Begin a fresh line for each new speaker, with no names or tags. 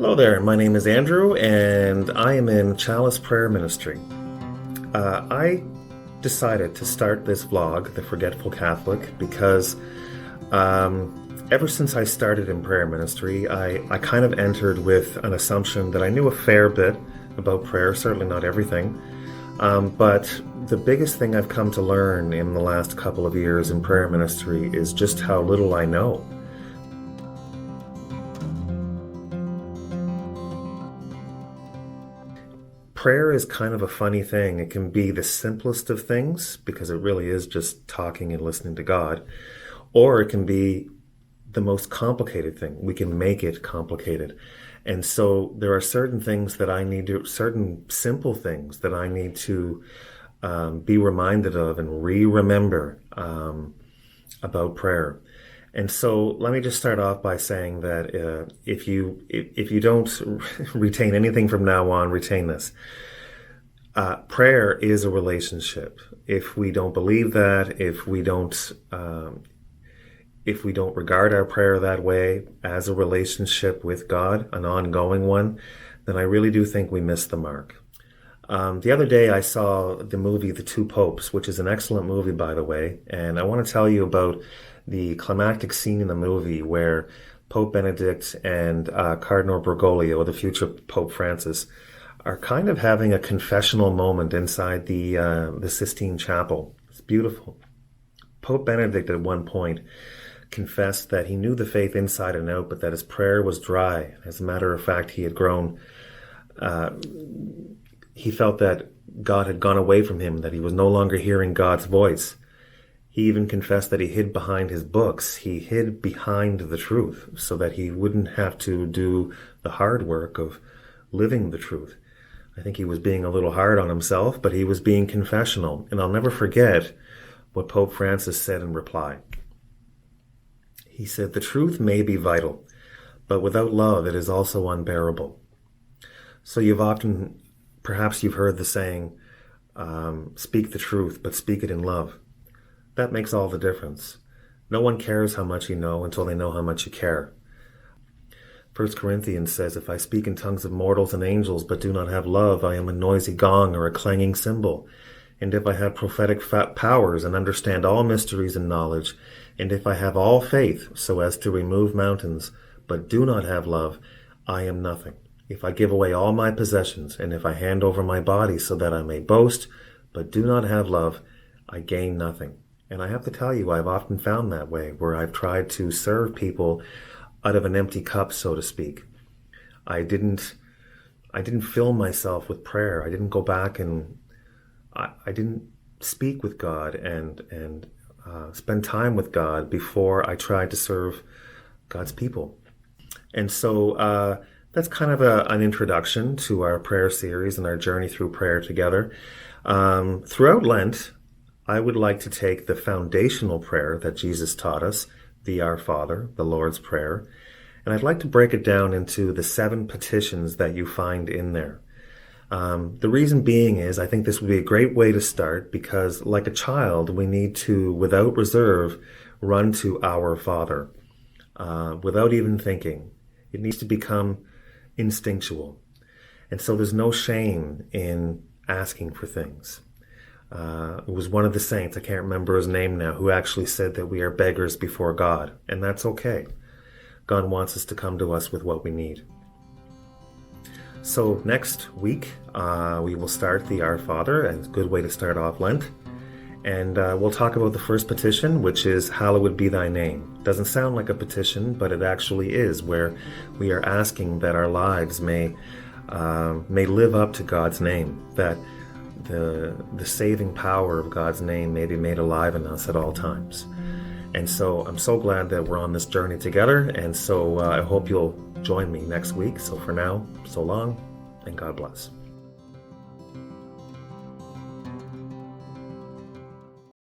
Hello there, my name is Andrew, and I am in Chalice Prayer Ministry. I decided to start this vlog, The Forgetful Catholic, because ever since I started in prayer ministry, I kind of entered with an assumption that I knew a fair bit about prayer, certainly not everything, but the biggest thing I've come to learn in the last couple of years in prayer ministry is just how little I know. Prayer is kind of a funny thing. It can be the simplest of things because it really is just talking and listening to God, or it can be the most complicated thing. We can make it complicated. And so there are certain things that I need to, certain simple things that I need to be reminded of and remember about prayer. And so let me just start off by saying that if you don't retain anything from now on, retain this. Prayer is a relationship. If we don't believe that, if we don't regard our prayer that way as a relationship with God, an ongoing one, then I really do think we missed the mark. The other day I saw the movie The Two Popes, which is an excellent movie, by the way, and I want to tell you about the climactic scene in the movie where Pope Benedict and Cardinal Bergoglio, the future Pope Francis, are kind of having a confessional moment inside the Sistine Chapel. It's beautiful. Pope Benedict at one point confessed that he knew the faith inside and out, but that his prayer was dry. As a matter of fact, he had grown... he felt that God had gone away from him, that he was no longer hearing God's voice. He even confessed that he hid behind his books. He hid behind the truth so that he wouldn't have to do the hard work of living the truth. I think he was being a little hard on himself, but he was being confessional. And I'll never forget what Pope Francis said in reply. He said, "The truth may be vital, but without love it is also unbearable." So perhaps you've heard the saying, speak the truth, but speak it in love. That makes all the difference. No one cares how much you know until they know how much you care. 1 Corinthians says, "If I speak in tongues of mortals and angels, but do not have love, I am a noisy gong or a clanging cymbal. And if I have prophetic powers and understand all mysteries and knowledge, and if I have all faith so as to remove mountains, but do not have love, I am nothing. If I give away all my possessions, and if I hand over my body so that I may boast, but do not have love, I gain nothing." And I have to tell you, I've often found that way, where I've tried to serve people out of an empty cup, so to speak. I didn't fill myself with prayer. I didn't go back and I didn't speak with God and spend time with God before I tried to serve God's people. And so that's kind of an introduction to our prayer series and our journey through prayer together. Throughout Lent, I would like to take the foundational prayer that Jesus taught us, the Our Father, the Lord's Prayer, and I'd like to break it down into the 7 petitions that you find in there. The reason being is I think this would be a great way to start because, like a child, we need to, without reserve, run to Our Father, without even thinking. It needs to become instinctual. And so there's no shame in asking for things. It was one of the saints, I can't remember his name now, who actually said that we are beggars before God, and that's okay. God wants us to come to us with what we need. So next week, we will start the Our Father, and it's a good way to start off Lent. And we'll talk about the first petition, which is, "Hallowed be thy name." Doesn't sound like a petition, but it actually is, where we are asking that our lives may live up to God's name, that the saving power of God's name may be made alive in us at all times. And so I'm so glad that we're on this journey together, and so I hope you'll join me next week. So for now, so long, and God bless.